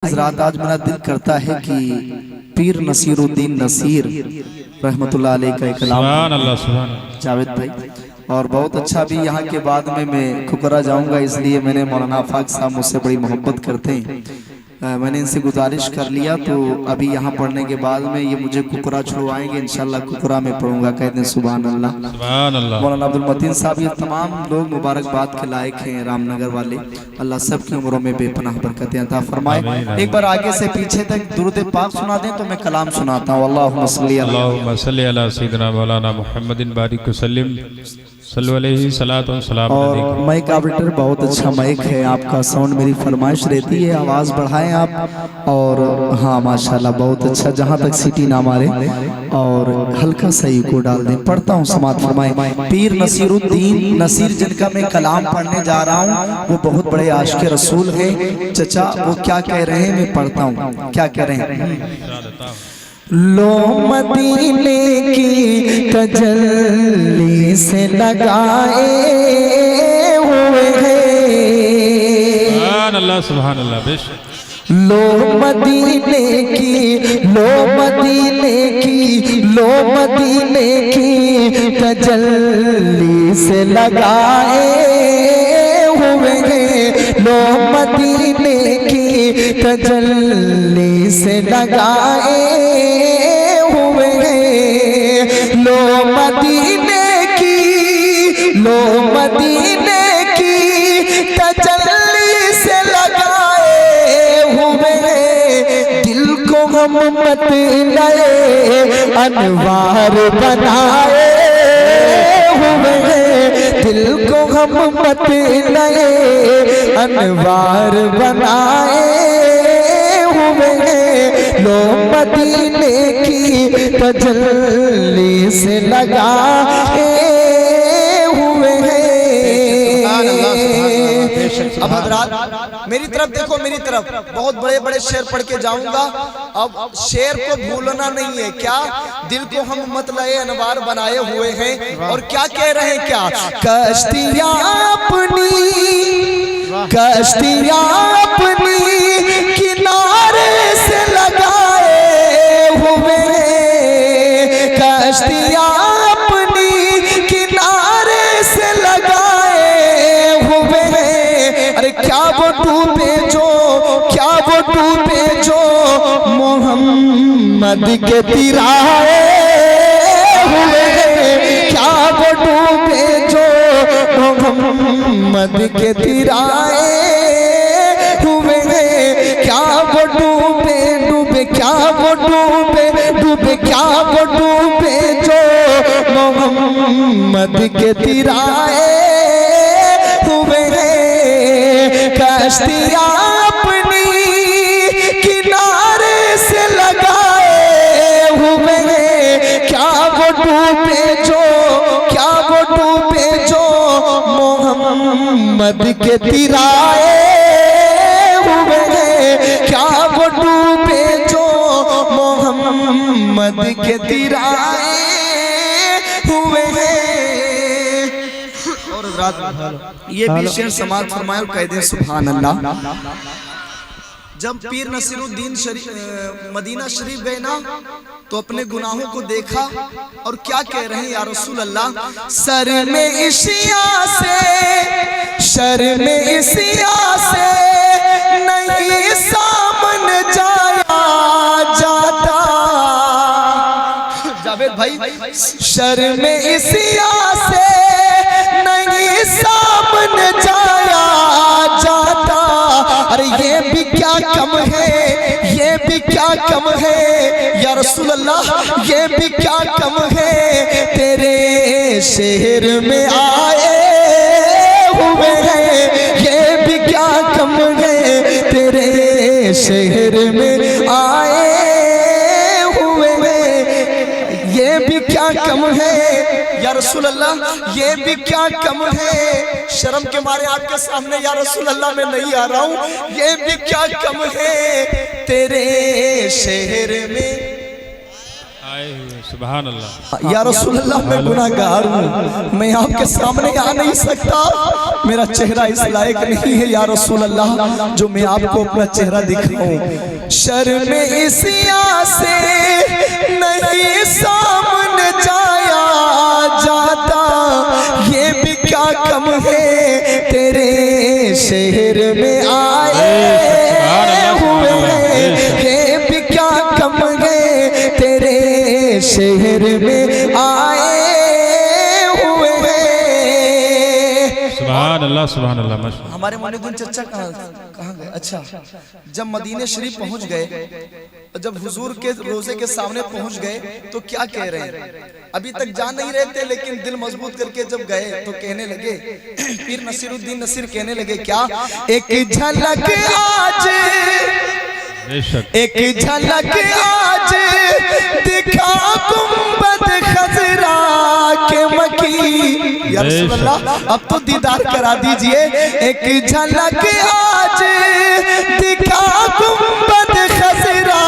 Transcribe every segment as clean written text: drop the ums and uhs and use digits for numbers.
रात आज मेरा दिल करता है कि पीर नसीरुद्दीन नसीर रहमतुल्लाह अलैह का एक कलाम जावेद भाई, और बहुत अच्छा भी यहाँ के बाद में मैं खुकरा जाऊंगा, इसलिए मैंने मौलाना फाक साहब मुझसे बड़ी मोहब्बत करते हैं, मैंने इनसे गुजारिश कर लिया। तो अभी यहाँ पढ़ने के बाद में ये मुझे कुकरा छुड़वाएंगे, इंशाल्लाह कुकरा में पढ़ूंगा। कहते हैं सुभान अल्लाह। मौलाना अब्दुल मतीन साहब, ये तमाम लोग मुबारकबाद के लायक हैं, रामनगर वाले। अल्लाह सब की उम्रों में बेपनाह बरकतें अता फरमाए। एक बार आगे से पीछे तक दुरूद पाक सुना दें तो मैं कलाम सुनाता हूँ। अल्लाहुम्मा सल्ली अला सय्यिदिना मौलाना मुहम्मदिन बारिक वसल्लिम और माइक ऑपरेटर बहुत अच्छा माइक है आपका, साउंड मेरी फरमाइश रहती है आवाज़ बढ़ाएं आप। और हाँ माशाल्लाह बहुत अच्छा, जहाँ तक सीटी ना मारे और हल्का सही को डाल दें। पढ़ता हूँ, समात फरमाए। पीर नसीरुद्दीन नसीर जिनका मैं कलाम पढ़ने जा रहा हूँ, वो बहुत बड़े आशिक रसूल है। चचा वो क्या कह रहे हैं, मैं पढ़ता हूँ क्या कह रहे हैं। लो मदीने की तजल्ली से लगाए हुए हैं, सुभान अल्लाह बेश। लो मदीने की, लो मदीने की, लो मदीने की तजल्ली से लगाए हुए हैं, लो मदीने की तजल्ली से लगाए हुए हैं, लो मदीने की, लो मदीने की तजल्ली से लगाए हुए हैं, दिल को हम मत नए अनवार बनाए हुए हैं, दिल को हम मत नए अनवार बनाए हुए हैं, लो मदीने की तजल्ली से लगाए हुए हैं। अब हज़रात मेरी तरफ देखो, मेरी तरफ बहुत बड़े बड़े शेर पढ़ के जाऊंगा। अब शेर को भूलना नहीं है, क्या दिल को हम मतलए अनवार बनाए हुए हैं। और क्या कह रहे हैं, क्या कश्तियां अपनी, कश्तियां अपनी किनारे से लगाए हुए हैं, कश्तियां अपनी किनारे से लगाए हुए हैं। अरे क्या वो डूबे जो, क्या वो डूबे जो मोहम्मद के तिराए हुए हैं, क्या वो डूबे जो मोहम्मद के तिराए हुए हैं, क्या वो डूबे डूबे, क्या वो डूबे डूबे, क्या वो डूबे जो मोहम्मद के तिराए हुए हैं, कश्तियां अपनी किनारे से लगाए हुए हैं, क्या वो डूबे जो, क्या वो डूबे जो मोहम्मद के तिराए हुए हैं, क्या वो डूबे जो मोहम्मद के तिराए हुए हैं। और रात ये भी शेर समाज फरमाए और कह दे सुभान अल्लाह। जब पीर नसीरुद्दीन मदीना शरीफ गए ना, तो अपने गुनाहों को देखा और क्या कह रहे हैं, या रसूल अल्लाह सर में इशिया से, सर में इशिया से नहीं सामने जाया जाता। जावेद भाई, सर में इशिया से नहीं सामने जाया जाता। अरे ये भी क्या कम है, ये भी क्या कम है, या रसूल अल्लाह ये भी क्या कम है, तेरे शहर में आए हुए हैं, ये भी क्या कम है, तेरे शहर में आए हुए हैं, ये भी क्या कम है, या रसूल अल्लाह ये भी क्या कम है। शर्म के मारे आपके सामने या रसूल अल्लाह मैं नहीं आ रहा हूँ, ये भी क्या कम है, तेरे शहर में आए हुए। सुभान अल्लाह। या रसूल अल्लाह, मैं गुनाहगार हूँ, मैं आपके सामने आ नहीं सकता, मेरा चेहरा इस लायक नहीं है या रसूल अल्लाह जो मैं आपको अपना चेहरा दिखाऊं। शर्म इसिया से नहीं सामने जाया जाता, ये भी क्या कम है तेरे शहर में आए हुए, ये भी क्या कम है तेरे शहर में आए हुए हैं। सुभान अल्लाह सुभान अल्लाह माशाअल्लाह। हमारे मोइनुद्दीन चचा कहाँ गए? अच्छा, जब मदीने शरीफ पहुंच गए, जब हुजूर के रोजे के सामने पहुंच गए तो क्या कह रहे हैं? अभी तक जान नहीं रहे थे, लेकिन दिल मजबूत करके जब गए तो कहने लगे, पीर नसीरुद्दीन नसीर कहने लगे क्या? एक झलक आज, एक झलक आज दिखा गुंबद खजरा के मकी। या रसूल अल्लाह, अब तो दीदार करा दीजिए। एक झलक आज दिखा गुंबद खजरा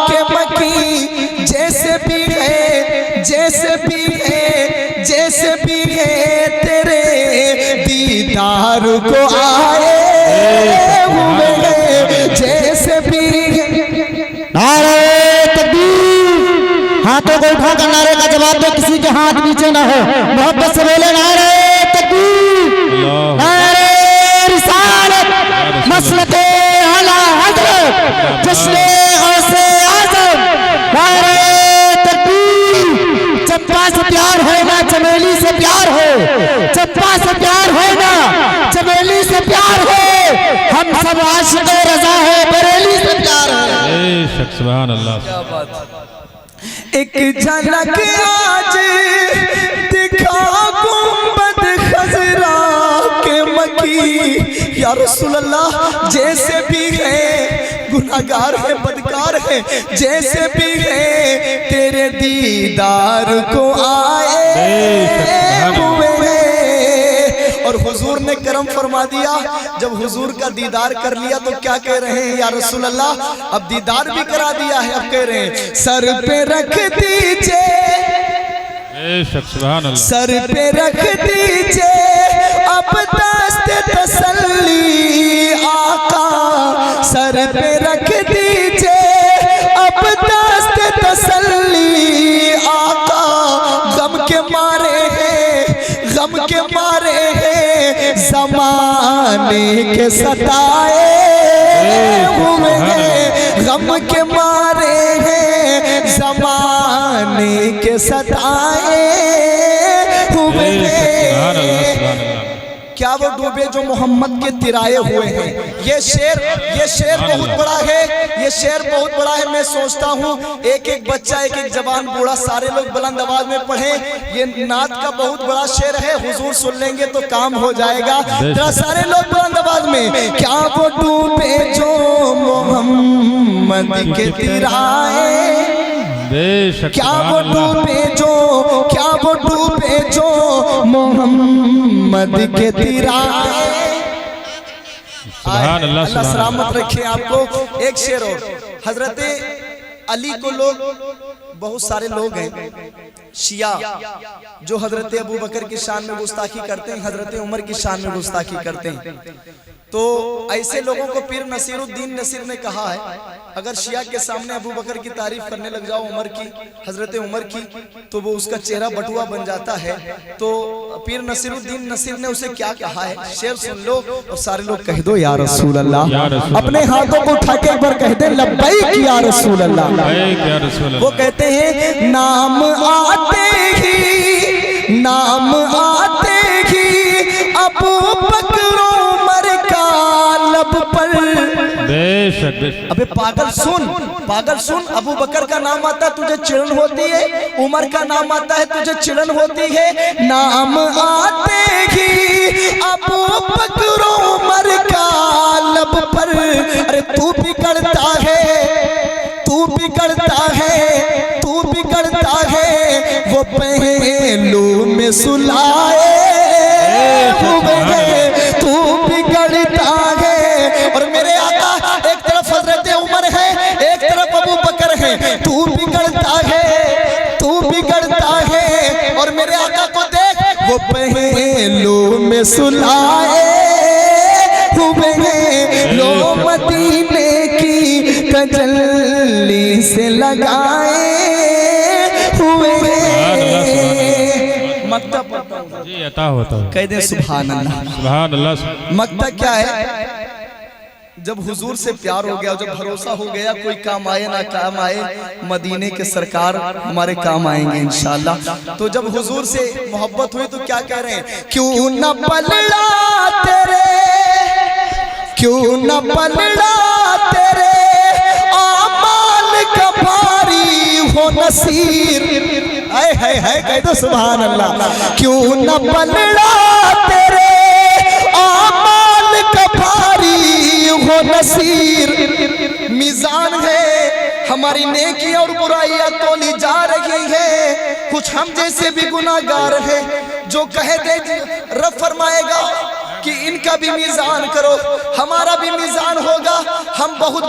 के मकी, जैसे भी है, जैसे भी है, जैसे भी है तेरे दीदार को आए हुए हैं, जैसे भी नारे तकबीर, हाथों को उठाकर नारे का जवाब दो, किसी के हाथ नीचे ना हो, मोहब्बत से बोले नारे तकबीर, नारे रिसालत, मसलके आला हज़रत, जश्न गौसे आज़म, नारे तकबीर। चंपा से प्यार है ना चमेली से प्यार हो, चंपा से प्यार है ना चमेली से प्यार हो, हम सब आशिक़ रज़ा है, बरेली से प्यार है। सुभान अल्लाह। क्या बात। एक झलक आज दिखा गुंबद खजरा के मकी। या रसूल अल्लाह, जैसे भी है गुनाहगार है, बदकार है, जैसे भी है तेरे दीदार को आए हुए हैं। और हुजूर ने करम फरमा दिया, जब हुजूर का दीदार कर लिया तो क्या कह रहे हैं? या रसूल अल्लाह, अब दीदार भी करा दिया है, अब कह रहे हैं सर पे रख दीजिए, सर पे रख दीजिए अब दस्त तसल्ली आका, सर पे रख दीजिए अब दस्त तसल्ली आका। गम के मारे हैं, गम के मारे हैं, ज़माने के सताए हुए हैं, गम के मारे हैं, ज़माने के सताए हुए हैं। क्या वो डूबे जो मोहम्मद के तिराए हुए हैं। ये शेर बहुत बड़ा है, ये शेर बहुत बड़ा है। मैं सोचता हूँ एक एक बच्चा, एक एक जवान, बूढ़ा, सारे लोग बुलंद आवाज में पढ़े। ये नात का बहुत बड़ा शेर है, हुजूर सुन लेंगे तो काम हो जाएगा। जरा सारे लोग बुलंद आवाज में, क्या वो डूबे जो मोहम्मद के तिराए, क्या वो डूबे जो, क्या वो डूबे जो मोहम्मद के तिराए। अल्लाह सलामत रखे आपको। एक शेर और, हजरत अली को लोग, बहुत सारे लोग हैं शिया जो हजरत अबू बकर की शान में गुस्ताखी करते हैं, हजरत उमर की शान में गुस्ताखी करते हैं। तो ऐसे लोगों को पीर नसीरुद्दीन नसीर ने कहा है, अगर शिया के सामने अबू बकर की तारीफ करने लग जाओ, उमर की, हजरत उमर की, तो वो उसका चेहरा बटुआ बन जाता है। तो पीर नसीरुद्दीन नसीर ने उसे क्या कहा है, शेर सुन लो और सारे लोग कह दो या रसूल अल्लाह। अपने हाथों को उठा के एक बार कह दे लब्बैक या रसूल अल्लाह। वो कहते हैं नाम आते ही, नाम आते ही अबू बकर उमर का लब पर। अबे पागल सुन, पागल सुन, अबू बकर का नाम आता है तुझे चिड़न होती है, उमर का नाम आता है तुझे चिड़न होती है। नाम आते ही अबू बकर उमर का लब पर। अरे तू बिगड़ता है, तू बिगड़ता है, तू बिगड़ता है, वो पहलू में सुलाए हुए हैं, तू बिगड़ता है। और मेरे आका एक तरफ हजरत उमर है, एक तरफ अबू बकर है, तू बिगड़ता है, तू पहलू में सुलाए हुए हैं, लो मदीने की तजल्ली से लगाए हुए हैं। मक्ता पढ़ता हूँ जी, अता होता है। कह दे सुभान अल्लाह। सुभान अल्लाह। मक्ता क्या है? जब हुजूर से प्यार हो गया, जब भरोसा हो गया, कोई काम आए ना काम आए, मदीने के सरकार हमारे काम आएंगे इंशाअल्लाह। तो जब हुजूर से मोहब्बत हुई तो क्या कह रहे हैं? क्यों न पलड़ा तेरे, क्यों न पलड़ा तेरे आमाल का भारी हो नसीर। है कह दो सुभान अल्लाह। क्यों न पलड़ा तेरे आमाल का भारी हो नसीर। मीज़ान है हमारी नेकी और बुराइयां तोली जा रही है, कुछ हम जैसे भी गुनाहगार हैं, जो कहे दे रब फरमाएगा कि इनका भी मीज़ान करो, हमारा भी मीज़ान होगा। हम बहुत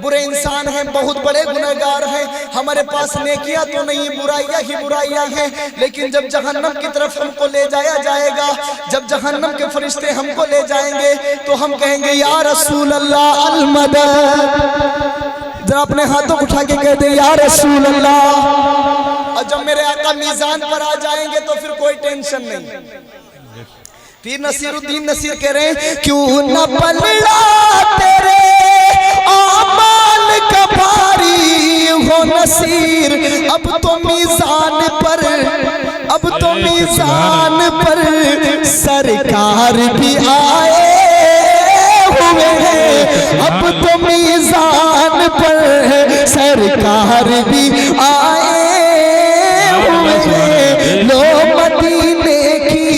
बुरे इंसान हैं, बहुत बड़े गुनहगार हैं, हमारे पास नेकियां तो नहीं, बुराइयां ही बुराइयां हैं। लेकिन जब जहन्नम की तरफ हमको ले जाया जाएगा, जब जहन्नम के फरिश्ते हमको ले जाएंगे, तो हम कहेंगे या रसूल अल्लाह अल मदद। जरा अपने हाथों उठा के कह दे या रसूल अल्लाह। और जब मेरे आका मीज़ान पर आ जाएंगे तो फिर कोई टेंशन नहीं। फिर नसीरुद्दीन नसीर कह रहे हैं क्यों न पलड़ा तेरे आमाल का भारी हो नसीर। अब तो मीज़ान पर, अब तो मीज़ान पर सरकार भी आए हुए हैं। अब तो मीज़ान पर सरकार भी आए हुए हैं। लो मदीने की।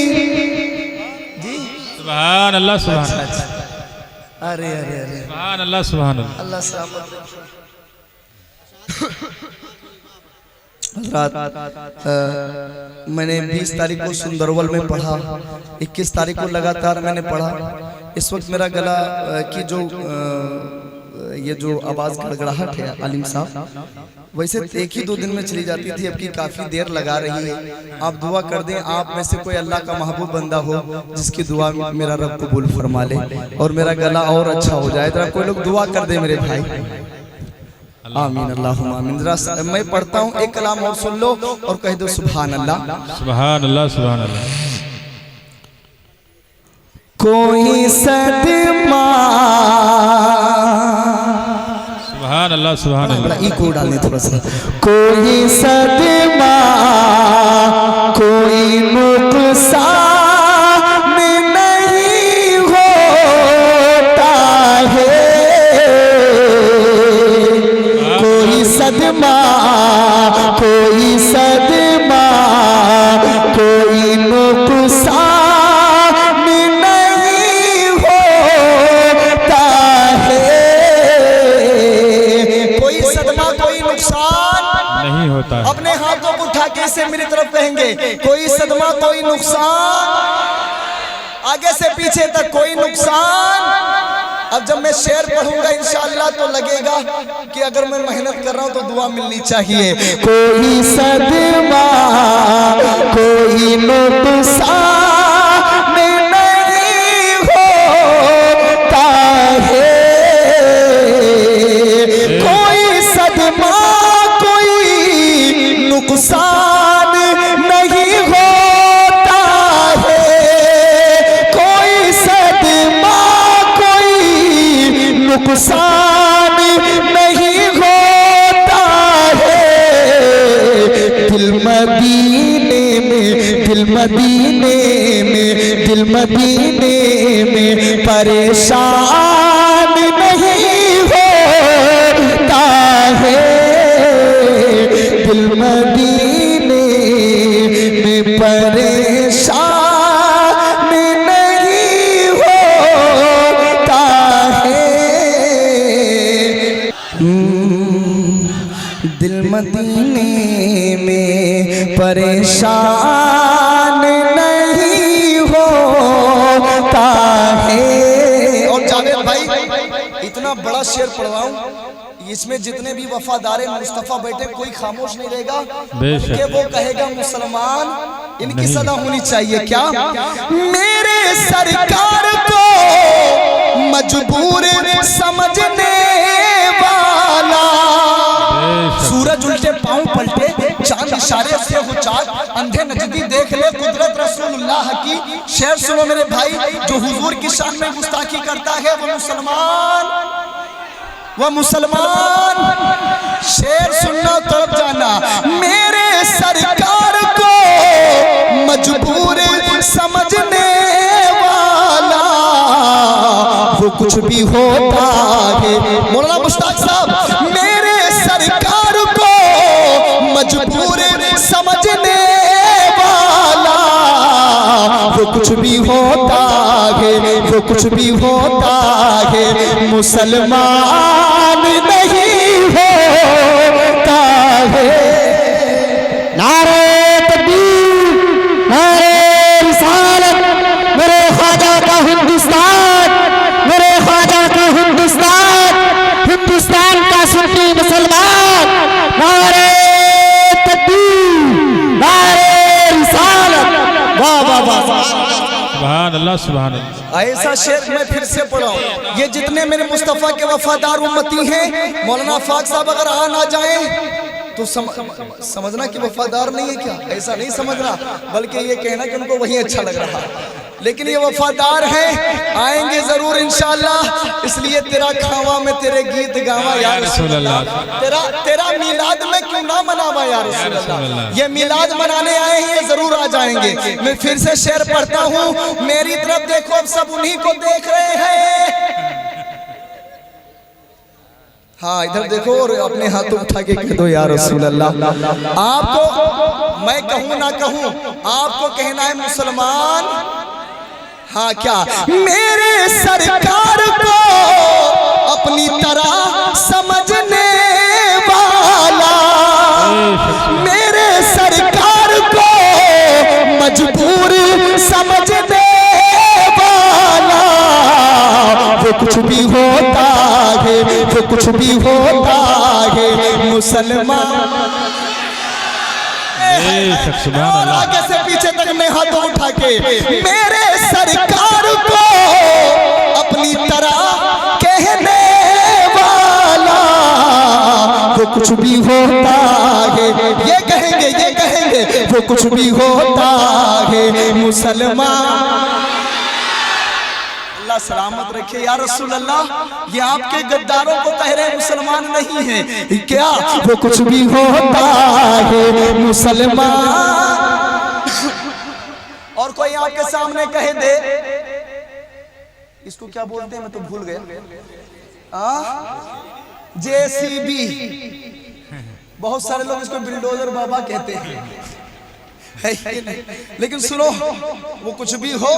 सुभान अल्लाह। सुभान अरे अरे अरे सुभान अल्लाह। सुभान अल्लाह। अल्लाह सलामत। मैंने 20 तारीख को सुंदरवल में पढ़ा, 21 तारीख को लगातार मैंने पढ़ा। इस वक्त मेरा गला की जो ये जो आवाज़ गड़गड़ाहट है आलिम साहब, वैसे एक ही 2 दिन में चली जाती थी, अब की काफ़ी देर लगा रही है। आप दुआ कर दें, आप में से कोई अल्लाह का महबूब बंदा हो जिसकी दुआ मेरा रब कबूल फरमा ले और मेरा गला और अच्छा हो जाए। जरा कोई लोग दुआ कर दे मेरे भाई। आमीन अल्लाहुम्मा आमीन। जरा मैं पढ़ता हूँ, एक कलाम और सुन लो और कह दो सुभान अल्लाह। सुभान अल्लाह। सुभान अल्लाह। कोई सदमा। सुभान अल्लाह। सुभान अल्लाह। इको डालने थोड़ा सा। कोई सदमा, कोई नुकसान नहीं होता है। कोई सदमा, कोई सदमा, कोई नुकसान नहीं होता है। कोई सदमा, कोई नुकसान नहीं होता है। अपने हाथों को उठा के इसे मेरी तरफ कहेंगे, कोई सदमा, कोई नुकसान, आगे से पीछे तक कोई नुकसान। अब जब मैं शेर पढ़ूंगा इंशाअल्लाह तो लगेगा कि अगर मैं मेहनत कर रहा हूं तो दुआ मिलनी चाहिए। कोई सदमा, कोई नुकसान नहीं होता है। कोई सदमा, कोई नुकसान नहीं होता है। कोई सदमा, कोई नुकसान नहीं होता है। दिल मदीने में, दिल मदीने में, दिल मदीने में परेशान नहीं होता है। दिल मदीने में परेशान नहीं होता है। दिल मदीने में परेशान नहीं होता है। और जावेद भाई इतना बड़ा शेर पढ़वाऊं, इसमें जितने भी वफादार मुस्तफ़ा बैठे कोई खामोश नहीं रहेगा, कि वो कहेगा मुसलमान इनकी सदा होनी चाहिए क्या? मेरे सरकार को मजबूर समझने वाला, सूरज उल्टे पांव पलटे, चांद इशारे से हो चाक, अंधे नजदी देख ले कुदरत रसूलुल्लाह की। शेर सुनो मेरे भाई, जो हुजूर की शान में गुस्ताखी करता है वो मुसलमान। शेर सुनना तब जाना, मेरे सरकार को मजबूर समझने वाला वो कुछ भी होता है। मौलाना मुश्ताक साहब, मेरे सरकार को मजबूर समझने वाला वो कुछ भी होता है, वो कुछ भी होता है, मुसलमान नहीं होता है। नारे तकबीर, नारे रिसालत, मेरे ख्वाजा का हिंदुस्तान, मेरे ख्वाजा का हिंदुस्तान, हिंदुस्तान का सुन्नी मुसलमान। नारे तकबीर, नारे रिसालत, वाह वाह वाह। सुभान अल्लाह, सुभान अल्लाह। ऐसा शेर मैं फिर से पढ़ाऊं। ये जितने मेरे मुस्तफ़ा के वफादार उम्मती हैं, मौलाना फाक साहब अगर आ ना जाए तो समझना कि वफादार नहीं है क्या? ऐसा नहीं समझना, बल्कि ये कहना कि उनको वही अच्छा लग रहा है। लेकिन ये वफादार हैं, आएंगे जरूर इंशाअल्लाह। इसलिए तेरा खावा में तेरे गीत गावा या रसूल अल्लाह, तेरा मिलाद में क्यों ना मनावा या रसूल अल्लाह। ये मिलाद मनाने आए हैं, ये जरूर आ जाएंगे। मैं फिर से शेर पढ़ता हूँ, मेरी तरफ देखो, अब सब उन्हीं को देख रहे हैं। हाँ इधर देखो और अपने हाथों उठा के कह दो या रसूल अल्लाह। आपको मैं कहूँ ना कहूँ, आपको कहना है मुसलमान। हाँ क्या? मेरे सरकार को अपनी तरह समझने वाला, मेरे सरकार को मजबूर समझने वाला वो कुछ भी होता है, वो कुछ भी होता है, मुसलमान। और आगे से पीछे तक मैं हाथों उठा के, मेरे सरकार को अपनी तरह कहने वाला वो कुछ भी होता है, ये कहेंगे वो कुछ भी होता है, मुसलमान। अल्लाह सलामत रखे या रसूल अल्लाह। ये आपके गद्दारों को कह रहे मुसलमान नहीं है क्या? वो कुछ भी होता है, मुसलमान। और कोई आपके सामने कहे दे, इसको क्या बोलते हैं मैं तो भूल गया, JCB। बहुत सारे लोग इसको बिल्डोजर बाबा कहते हैं, है नहीं? लेकिन सुनो, वो कुछ भी हो,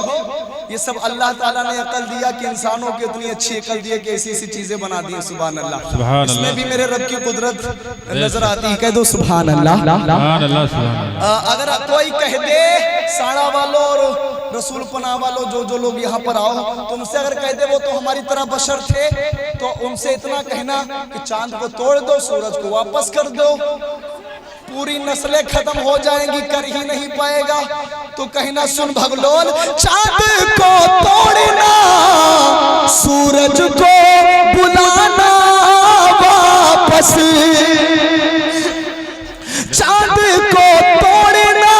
ये सब अल्लाह ताला ने अकल दिया कि इंसानों की इतनी अच्छी अकल दी है कि ऐसी ऐसी चीजें बना दी है। सुभान अल्लाह। इसमें भी मेरे रब की कुदरत नजर आती है। कह दो सुभान अल्लाह। सुभान अल्लाह, सुभान अल्लाह। अगर कोई कह दे, साड़ा वालों और रसूल पना वालों जो लोग यहाँ पर आओ, तो उनसे अगर कह दे वो तो हमारी तरह बशर थे, तो उनसे इतना कहना कि चांद को तोड़ दो, सूरज को वापस कर दो, पूरी नस्लें खत्म हो जाएंगी, कर ही नहीं पाएगा। तो कहना सुन भगलोल, चांद को तोड़ना, सूरज को बुलाना वापस, चांद को तोड़ना,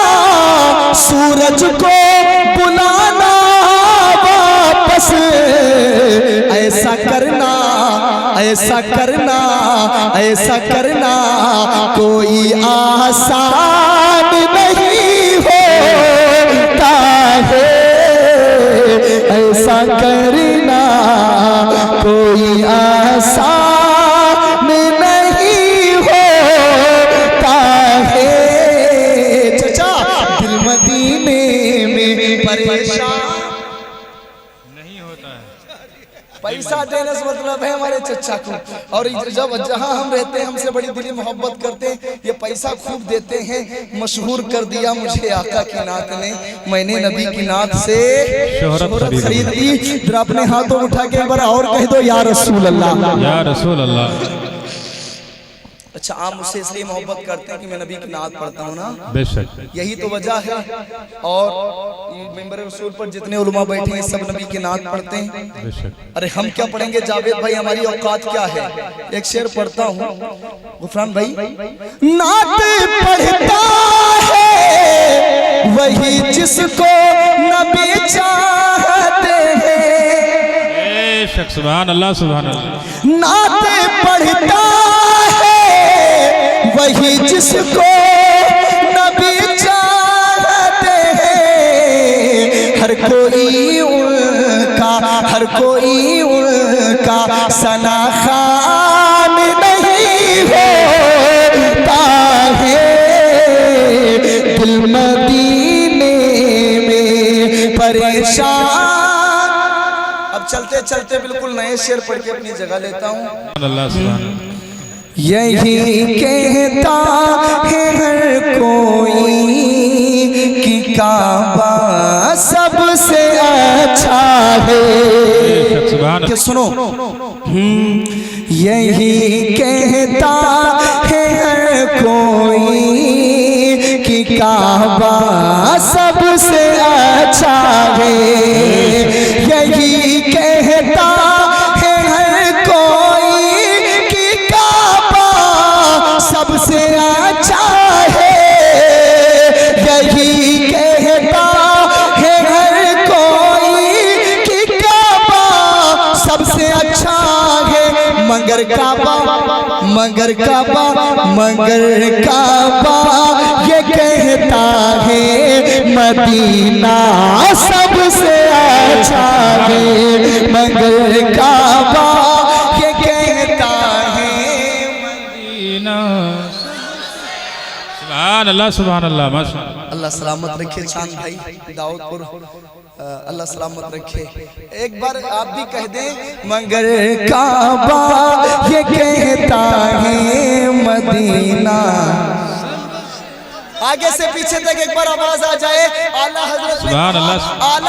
सूरज को बुलाना वापस, ऐसा करना, ऐसा करना, ऐसा करना कोई आसान नहीं होता है, ऐसा करना कोई आसान नहीं होता है। चचा दिल मदीने में परेशान नहीं होता है। पैसा देने से मतलब है हमारे चचा को, और जब जहाँ हम रहते हैं हमसे बड़ी दिली मोहब्बत करते हैं, ये पैसा खूब देते हैं। मशहूर कर दिया मुझे आका की नात ने, मैंने नबी की नात से शोहरत खरीद ली। जरा अपने हाथों उठा के एक बार और कह दो या रसूल अल्लाह, या रसूल अल्लाह। अच्छा, आप मुझसे इसलिए मोहब्बत करते हैं कि मैं नबी की नात पढ़ता हूँ ना, बेशक। यही तो वजह है। और मिंबर रसूल पर जितने उलमा बैठे हैं सब नबी की नात पढ़ते हैं। बेशक। अरे हम क्या पढ़ेंगे जावेद भाई, हमारी औकात क्या है। एक शेर पढ़ता हूँ गुफरान भाई। नात पढ़ता है वही जिसको नबी चाहते हैं। बेशक। सुभान अल्लाह, सुभान अल्लाह। नात पढ़ता वही जिसको नबी चाहते हैं। हर कोई उनका सना खान नहीं होता है। दिल मदीने में परेशान। अब चलते चलते बिल्कुल नए शेर पढ़ के अपनी जगह लेता हूँ। अल्लाह सुभान अल्लाह। यही कहता है हर कोई कि काबा सबसे अच्छा है। कि सुनो, यही कहता है हर कोई कि काबा सबसे अच्छा है। यही कहता है हर कोई सबसे अच्छा है। यही कहता है हर कोई कि काबा सबसे अच्छा है। मगर काबा ये कहता है मदीना सबसे अच्छा है। मगर काबा ये कहता है मदीना। सुभान अल्लाह, सुभान अल्लाह, माशाअल्लाह। अल्लाह सलामत रखे चांद भाई दाऊदपुर, अल्लाह सलामत रखे। एक बार आप भी कह दें, मगर काबा ये कहता है मदीना। आगे से पीछे तक एक बार आवाज आ जाए। आला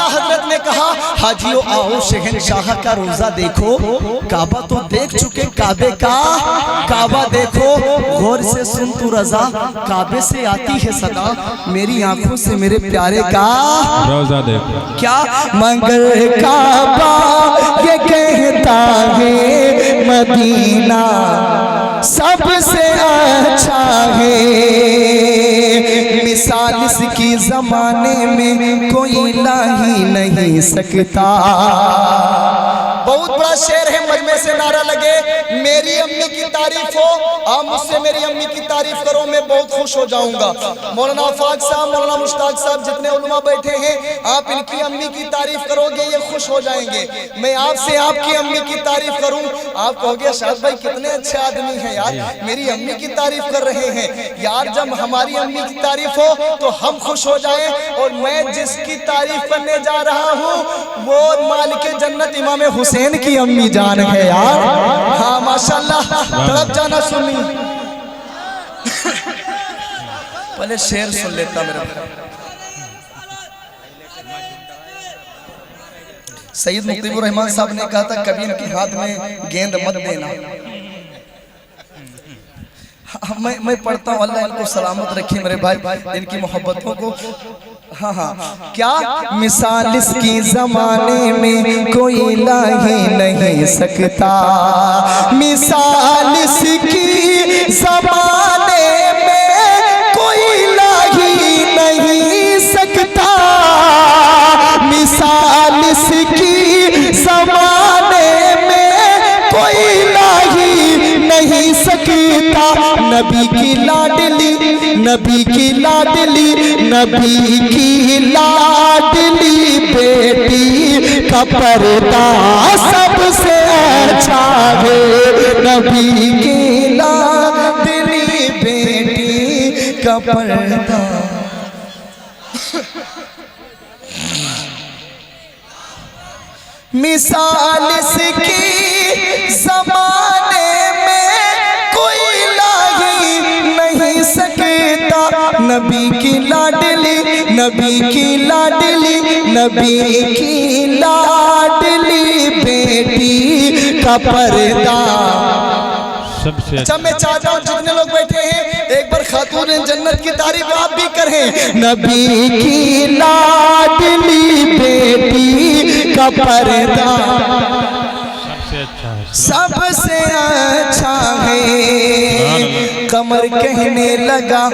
हजरत ने कहा, हाजियों आओ शहंशाह का रोजा देखो। काबा तो देख चुके, काबा देखो। गौर से सुन तू रजा, काबे से आती है सदा। मेरी आंखों से मेरे प्यारे का रोजा देखो। क्या मगर काबा ये कहता है मदीना सबसे अच्छा है। मिसाल इसकी जमाने में कोई ला ही नहीं सकता। बहुत बड़ा शेर है, मजमे से नारा लगे। मेरी अम्मी की तारीफ हो, आप मुझसे मेरी अम्मी की तारीफ करो, मैं बहुत खुश हो जाऊंगा। मौलाना आफाक साहब, मौलाना मुश्ताक साहब, जितने उलमा बैठे हैं, आप इनकी अम्मी की तारीफ करोगे, ये खुश हो जाएंगे। मैं आपसे आपकी अम्मी की तारीफ करूं, आप कहोगे शाद भाई कितने अच्छे आदमी हैं यार, मेरी अम्मी की तारीफ कर रहे हैं। यार जब हमारी अम्मी की तारीफ हो तो हम खुश हो जाए। और मैं जिसकी तारीफ करने जा रहा हूँ वो मालिक जन्नत इमाम हुसैन की अम्मी जान है यार। हाँ माशाल्लाह, तड़प जाना सुनी। पहले शेर सुन लेता मेरा भाई। सैयद मुक्तिबुर रहमान साहब ने कहा था, कभी इनके हाथ में गेंद मत देना। मैं पढ़ता हूँ, अल्लाह इनको सलामत रखे मेरे भाई, इनकी मोहब्बतों को। हाँ हाँ, क्या मिसाल इसकी जमाने में कोई ला ही नहीं सकता। मिसाल इसकी जमाने में कोई ला ही नहीं सकता। मिसाल इसकी जमाने में कोई ला ही नहीं सकता। नबी की लाडली, नबी की लाडली, नबी की लाडली बेटी का पर्दा सबसे अच्छा है। नबी की लाडली बेटी का पर्दा। मिसाल इसकी जमाने में कोई ला ही नहीं सकता। नबी की लाडली, नबी की लाडली, नबी की लाडली बेटी का पर्दा सबसे अच्छा मैं चाहता हूँ जितने लोग बैठे हैं एक बार खातून जन्नत की तारीफ आप भी करें। नबी की लाडली बेटी का पर्दा सबसे अच्छा है। सबसे अच्छा है। कमर कहने लगा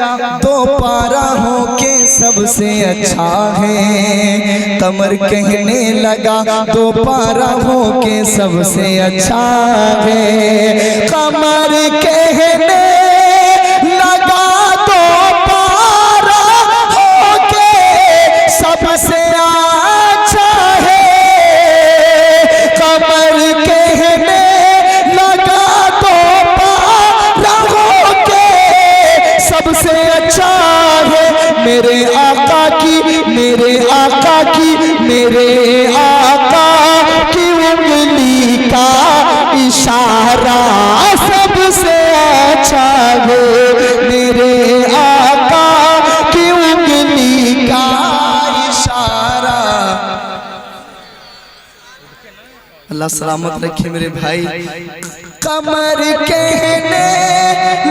दो पारा हो के सबसे अच्छा है। कमर कहने लगा दो पारा हो के सबसे अच्छा है। कमर कहने लगा दो पारा हो के सबसे अच्छा है। कमर कहने लगा दो पारा हो के सबसे अच्छा है। मेरे आका की मेरे आका की मेरे आका की उंगली का इशारा सबसे अच्छा है। मेरे आका की उंगली का इशारा। अल्लाह सलामत रखे मेरे भाई। कमर कहने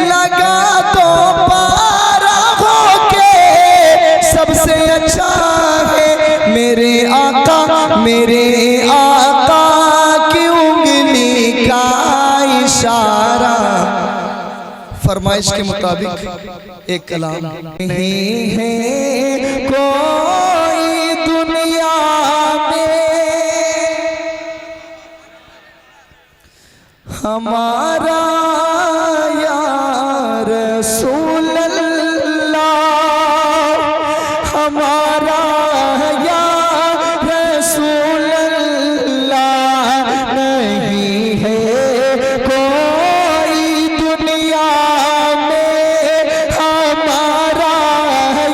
लगा तो पारा हो के सबसे अच्छा है। मेरे आका की उंगली का इशारा। फरमाइश के मुताबिक एक कलाम नहीं है कोई दुनिया में हमारा या रसूल अल्लाह। हमारा या रसूल अल्लाह नहीं है कोई दुनिया में हमारा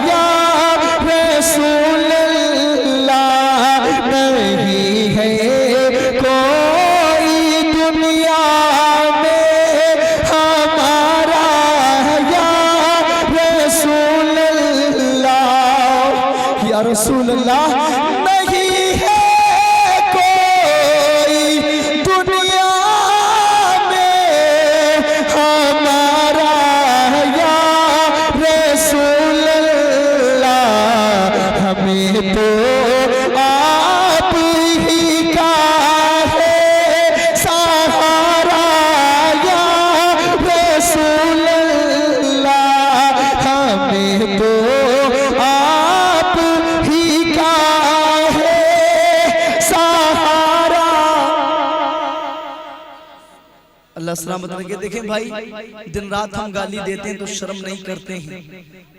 या रसूल अल्लाह नहीं है कोई दुनिया रसूल अल्लाह नहीं है कोई दुनिया में हमारा या रसूल अल्लाह। हमें तो आप ही का है सहारा या रसूल अल्लाह। हमें तो अल्लाह सलामत रखे। देखें भाई दिन रात हम गाली देते हैं तो शर्म नहीं करते हैं।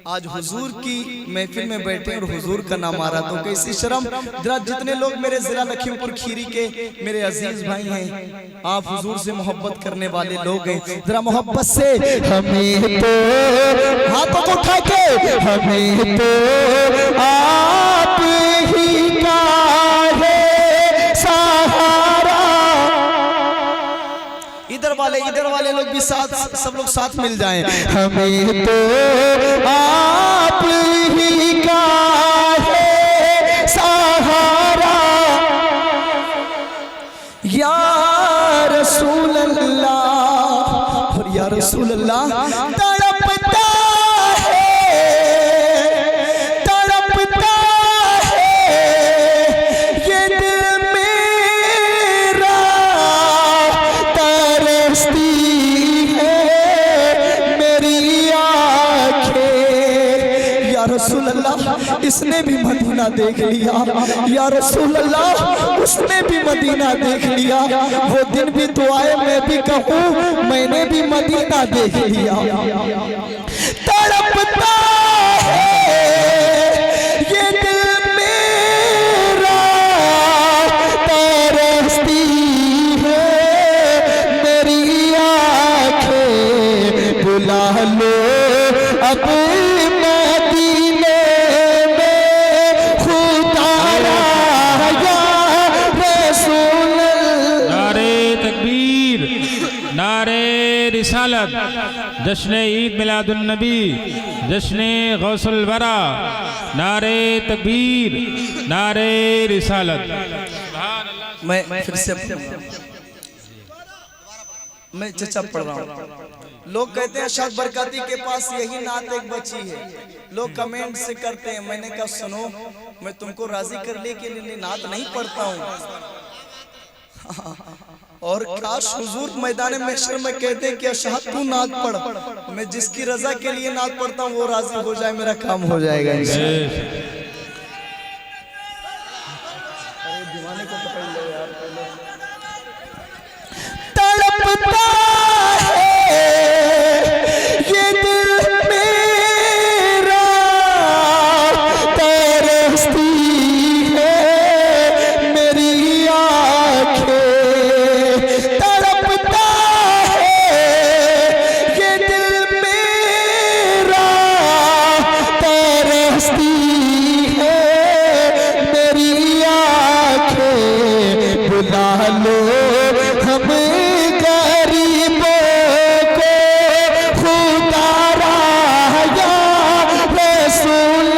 आज हुजूर की महफिल में बैठे हैं और हुजूर का नाम आ रहा तो कैसी शर्म। जरा जितने लोग मेरे जिला लखीमपुर खीरी के मेरे अजीज भाई हैं आप हुजूर से मोहब्बत करने वाले लोग हैं जरा मोहब्बत से हमें तो हाथों को उठा के हमें तो आप ही का है सहारा। इधर वाले लोग भी साथ सब लोग साथ मिल जाएं। हमें तो आप ही का है सहारा या रसूल अल्लाह। और या रसूल अल्लाह तड़पता रसूल अल्लाह इसने भी मदीना देख लिया। या रसूल अल्लाह उसने भी मदीना देख लिया। वो दिन भी तो आए मैं भी कहूँ मैंने भी मदीना देख लिया। तड़पता है ये दिल मेरा तरसती है मेरी आँखें बुला लो अब रिसालत जश्न ईद मिलादुन नबी जश्न गौसुल वरा नारे तकबीर नारे रिसालत। मैं फिर से मैं चचा पढ़ रहा हूँ। लोग कहते हैं अशद बरकती के पास यही नात एक बची है। लोग कमेंट से करते हैं, मैंने कहा सुनो, मैं तुमको राजी करने के लिए नात नहीं पढ़ता हूँ। और काश हुजूर मैदान महशर में कहते हैं कि अशहद तू नात पढ़, मैं जिसकी रजा के लिए नात पढ़ता हूँ वो राजी हो जाए, मेरा काम हो जाएगा इंशाअल्लाह। दीवाने को पकड़ लो यार। तड़पता है ये दिल मेरा, तरसती है मेरी आँखें, तड़पता है ये दिल मेरा, तरसती है मेरी आँखें, बुला लो हम गरीबों को खुदा राया रसूल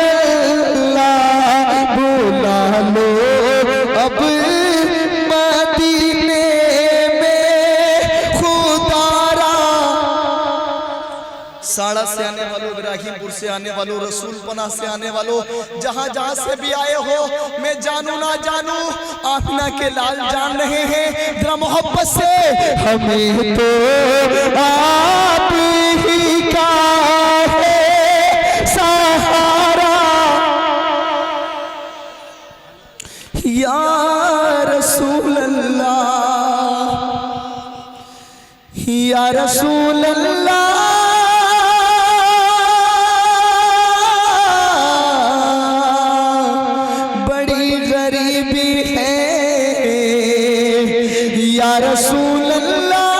अल्लाह, बुला लो अब मदीने में खुदा रा। साड़ा से आने वालों, इब्राहिमपुर से आने वालों, रसूल पना से आने वालों, जहां जहां से भी आए हो, मैं जानू ना जानू आमिना के लाल जान रहे हैं। जरा मोहब्बत से हमें तो आप ही का है सहारा, या रसूल अल्लाह, या रसूल अल्लाह। या रसूल अल्लाह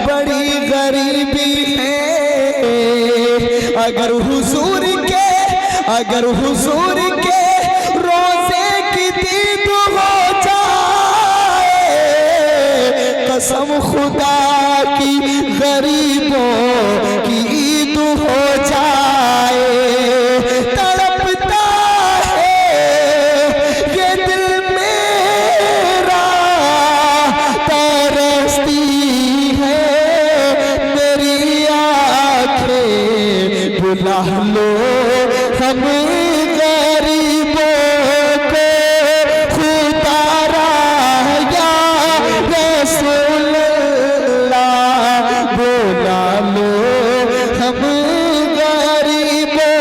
बड़ी गरीबी है, अगर हुजूर के रोजे की दीद हो जाए, कसम खुदा की गरीबों की ईद हो जाए। बुला लो हम गरीबों को खुदा राया रसूल अल्लाह, बुला लो हम गरीबों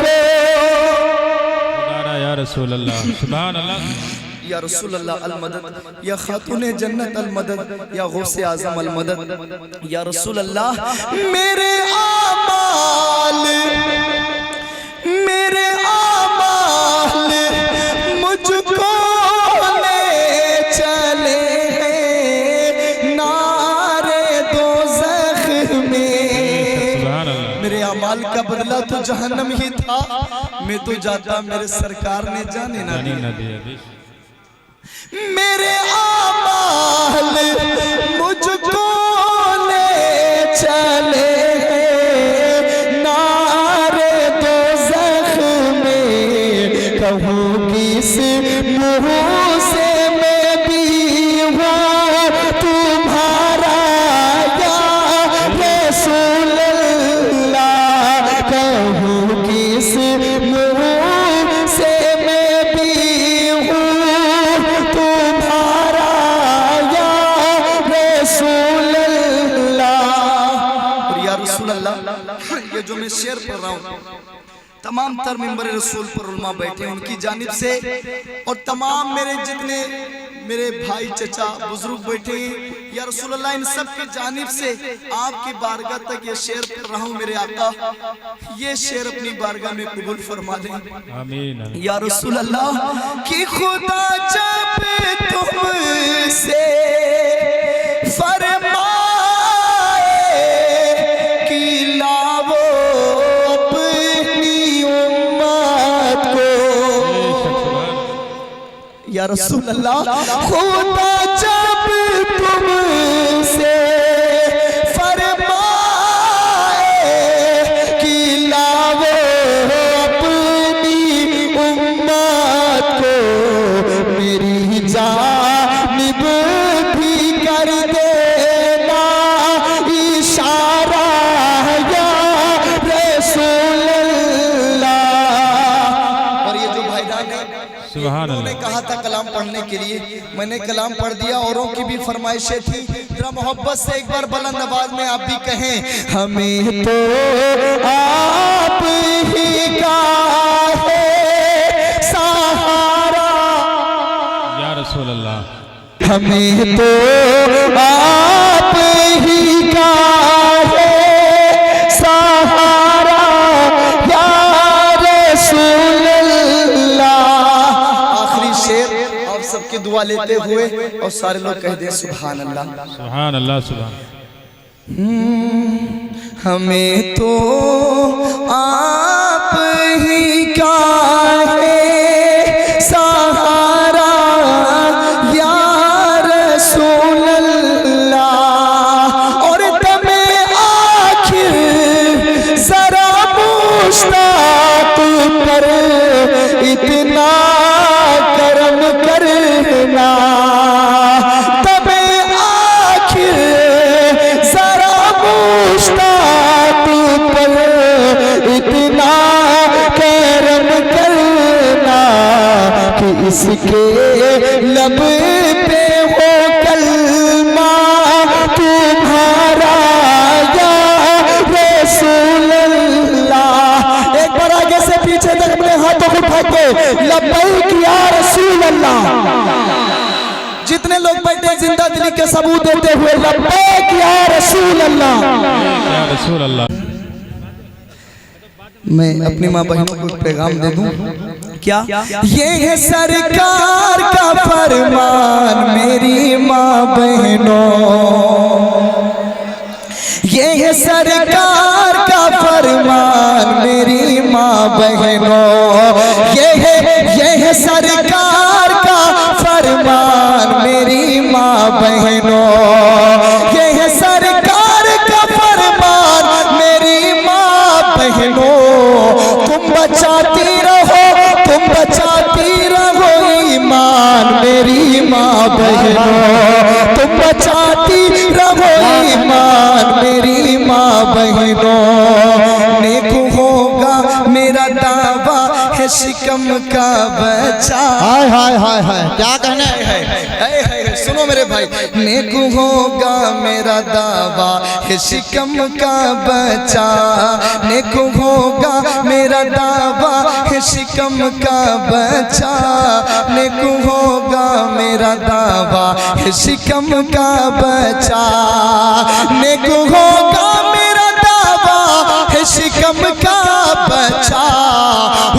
को खुदा राया रसूल अल्लाह। सुभान अल्लाह। या रसूल अल्लाह अल मदद, या खातूने जन्नत अल मदद, या गौसे आजम अल मदद। या रसूल अल्लाह मेरे आमाल मुझको ले चले हैं नारे दोज़ख में। मेरे आमाल का बदला तो जहन्नम ही था, मैं तो जाता मेरे सरकार ने जाने ना दिया। मेरे आमाल मुझको ले चले नारे दोज़ख में, कहूँ किस मुँह से मैं भी हूँ तुम्हारा या रसूल अल्लाह, कहूँ किस मुँह से मैं भी हूँ तुम्हारा या रसूल अल्लाह। और या रसूल अल्लाह, ये जो मैं शेर पढ़ रहा हूँ तमाम तर मिंबर रसूल पर उलमा बैठे हैं उनकी जानिब से, और तमाम मेरे जितने मेरे भाई चचा बुजुर्ग बैठे हैं, या रसूल अल्लाह इन सब की जानिब से आपकी बारगाह तक ये शेर पढ़ रहा हूँ। मेरे आका ये शेर अपनी बारगाह में कबूल फरमा दें, आमीन। या रसूल अल्लाह कि खुदा जब तुमसे फरमाए कि लाओ अपनी उम्मत को, या रसूल अल्लाह खुदा जब तुमसे फरमाए कि लाओ अपनी उम्मत को, मेरी जानिब ने कहा था कलाम पढ़ने के लिए, मैंने कलाम पढ़ दिया। औरों की भी फरमाइशें थी, जरा मोहब्बत से एक बार बुलंद आवाज में आप भी कहें, हमें तो आप ही का है सहारा, या रसूल अल्लाह। हमें तो आप ही का है सहारा या रसूल अल्लाह। आखिरी शेर आप सबकी दुआ लेते हुए और सारे लोग कह दें सुभान अल्लाह। सुभान अल्लाह सुभान। हमें तो आप ही का है सहारा या रसूल अल्लाह। और तुम्हें आखिर जरा मुश्ताक पर इतना करम करना, तुम्हें आखिर जरा मुश्ताक पर इतना करम करना कि इसके लब पे हो कलमा तुम्हारा या रसूल अल्लाह। एक बार आगे से पीछे तक अपने हाथों को उठा के लब्बैक या रसूल अल्लाह। जितने लोग बैठे जिंदा दिली के सबूत देते हुए लब्बैक या रसूल अल्लाह। या रसूल अल्लाह। मैं अपनी माँ बहनों को पैगाम दे दूं क्या? ये है सरकार का फरमान मेरी माँ बहनों, ये है सरकार का फरमान मेरी माँ बहनों, ये है सरकार का फरमान मेरी माँ बहनों, ये है सरकार का फरमान मेरी माँ बहनों। तुम बचाती रहो ईमान मेरी माँ बहनों, तुम बचाती रहो ईमान मेरी माँ बहनों। नेक होगा मेरा दावा है शिकम का बच्चा। हाय हाय हाय हाय, क्या कहना है? सुनो मेरे भाई, नेक होगा मेरा दावा है शिकम का बच्चा, नेक होगा मेरा दावा है शिकम का बच्चा, नेक होगा मेरा दावा है शिकम का बच्चा, नेक होगा मेरा दावा है शिकम का बच्चा।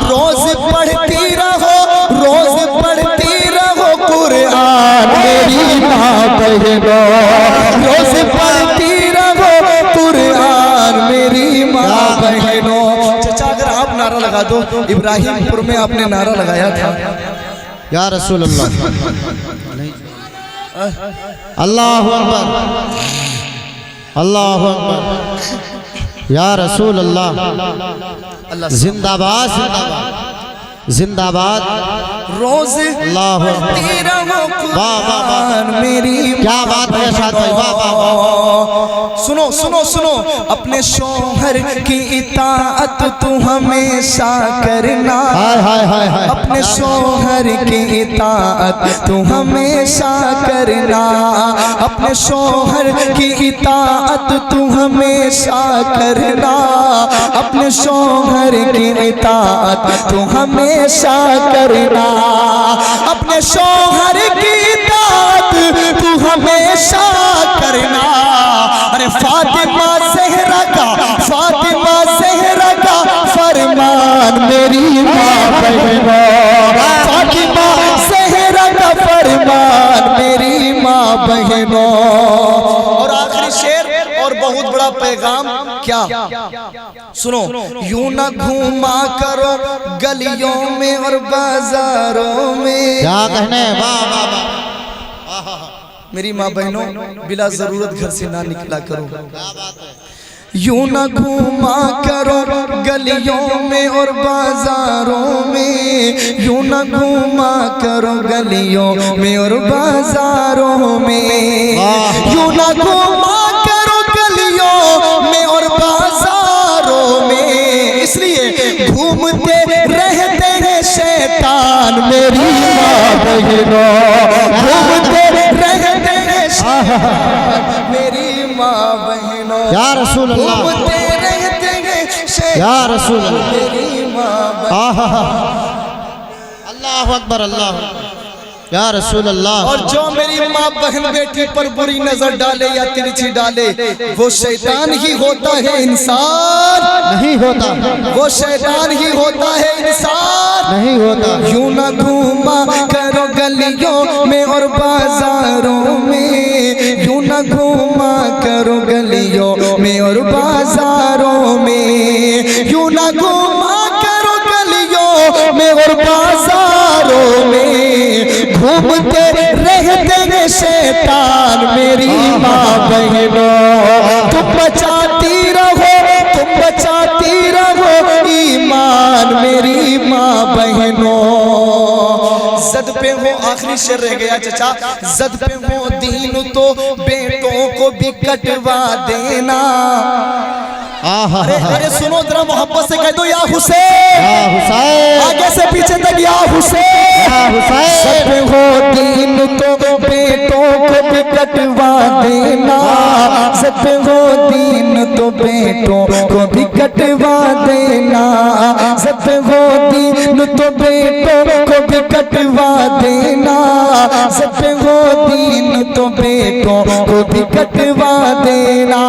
रोज पढ़ती रहो कुरान मेरी माँ बहनों, रोज पढ़ती रहो कुरान मेरी माँ बहनों। चाचा अगर आप नारा लगा दो, इब्राहिमपुर में आपने नारा लगाया था या रसूल अल्लाह। अल्लाहु अकबर, अल्लाहु अकबर, या रसूल अल्लाह। जिंदाबाद जिंदाबाद जिंदाबाद। रोज अल्लाहु अकबर, वाह वाह वाह, मेरी क्या बात है शाद भाई, वाह वाह वाह। सुनो सुनो सुनो, अपने शौहर की इताअत तू हमेशा करना, हाय हाय हाय हाय, अपने शौहर की इताअत तू हमेशा करना, अपने शौहर की इताअत तू हमेशा करना, अपने शौहर की इताअत तू हमेशा करना, अपने शौहर की इताअत तू हमेशा करना। अरे फातिमा ज़हरा का फरमान मेरी माँ बहनों, फातिमा ज़हरा का फरमान मेरी माँ बहनों। और आखिरी शेर और बहुत बड़ा पैगाम क्या? सुनो, यूं ना घूमा करो गलियों में और बाजारों में। क्या कहने? वाह वाह वाह, मेरी माँ बहनों, बिला जरूरत घर से ना निकला करो। यूं ना घूमा करो गलियों में और बाजारों में, यूं ना घूमा करो गलियों में और बाजारों में, यूं ना घूमा करो गलियों में और बाजारों में। इसलिए घूमते रहते हैं शैतान मेरी माँ बहनों घूमते रहते हैं शहर मेरी माँ बहनों या रसूल अल्लाह घूमते रहते हैं शहर या रसूल अल्लाह मेरी माँ बहनों। अल्लाह अकबर अल्लाह या रसूल अल्लाह। और जो मेरी माँ बहन बेटी पर बुरी नजर डाले या तिरछी डाले वो शैतान ही होता है, इंसान नहीं होता, वो शैतान ही होता है, इंसान नहीं होता। यूं ना घूमा करो गलियों में और बाजारों में, यूं ना घूमा करो गलियों में और बाजारों में, यूं ना घूमा करो गलियों में और बाजारों में, घूमते रहते हैं शैतान मेरी माँ बहनों। तुम बचाती रहो, तुम बचाती रहो ईमान मेरी माँ बहनों। जद पे हो, आखिरी शेर रह गया चचा, जद पे हो दीन तो बेटों को भी कटवा देना। अरे सुनो जरा मोहब्बत से कह दो या हुसैन, या हुसैन, आगे से पीछे तक या हुसैन, या हुसैन। सब हो दीन तो बेटों को भी कटवा देना, सब हो दीन तो बेटों को भी कटवा देना, सब हो दीन तो बेटों को भी कटवा देना, सब हो दीन तो बेटों को भी कटवा देना,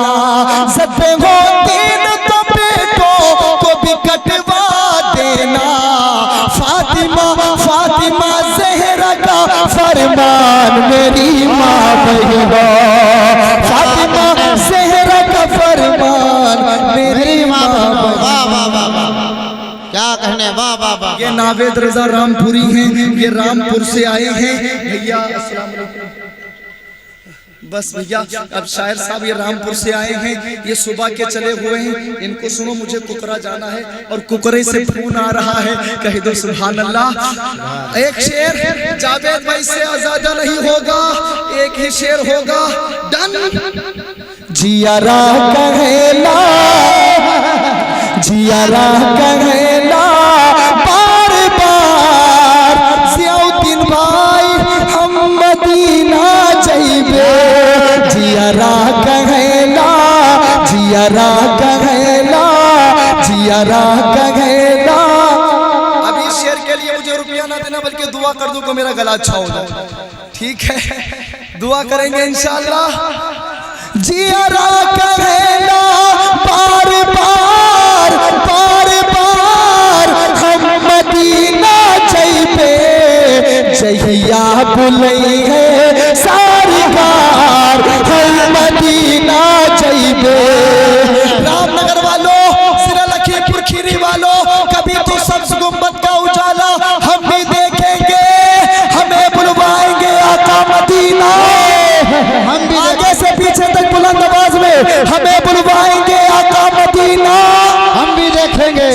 सब हो दीन तो बेटों को भी कटवा देना। फातिमा फातिमा ज़हरा का फरमान मेरी माँ बहनों, फातिमा ज़हरा का फरमान मेरी माँ बहनों। वाह वाह वाह वाह, क्या कहने, वाह वाह वाह। ये नावेद रजा रामपुरी हैं, ये रामपुर से आए हैं भैया। अस्सलाम वालेकुम। बस भैया अब शायर साहब ये रामपुर से आए हैं, ये सुबह के चले हुए हैं, इनको सुनो मुझे कुकरा जाना है और कुकरे से फोन आ रहा है, कह दो सुभान अल्लाह। एक शेर जावेद भाई से आजादा नहीं होगा, एक ही शेर होगा, डन। जियारा कहेला, जियारा कहेला बार बार, जियाउद्दीन भाई हम मदीना जाइबे, जियारा कहेला, जियारा कहेला, जियारा कहेला। अभी शेर के लिए मुझे रुपया ना देना बल्कि दुआ कर दो कि मेरा गला अच्छा हो जाए, ठीक है? दुआ करेंगे इंशाअल्लाह। जियारा कहेला बार बार, बार बार हम मदीना जाइबे, जहिया बुलई है सारी बार हम मदीना जाइबे। रामनगर वालों, सिरा लखीमपुर खीरी वालों, कभी तो सब्ज गुंबद का उजाला हम भी देखेंगे, हमें बुलवाएंगे आका मदीना, हम भी आगे से पीछे तक बुलंद आवाज में हमें बुलवाएंगे आका मदीना, हम भी देखेंगे।